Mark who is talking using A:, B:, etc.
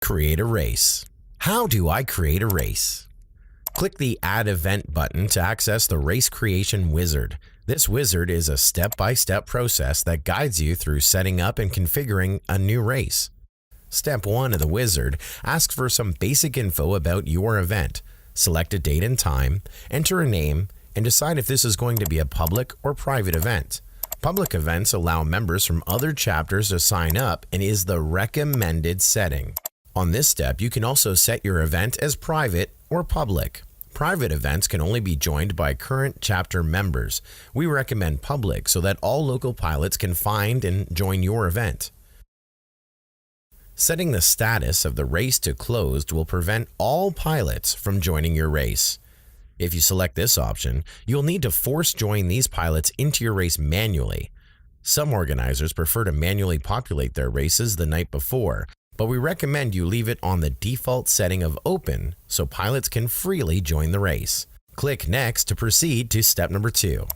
A: Create a race. How do I create a race? Click the Add Event button to access the Race Creation Wizard. This wizard is a step-by-step process that guides you through setting up and configuring a new race. Step 1 of the wizard asks for some basic info about your event. Select a date and time, enter a name, and decide if this is going to be a public or private event. Public events allow members from other chapters to sign up and is the recommended setting. On this step, you can also set your event as private or public. Private events can only be joined by current chapter members. We recommend public so that all local pilots can find and join your event. Setting the status of the race to closed will prevent all pilots from joining your race. If you select this option, you'll need to force join these pilots into your race manually. Some organizers prefer to manually populate their races the night before, but we recommend you leave it on the default setting of open so pilots can freely join the race. Click Next to proceed to step number 2.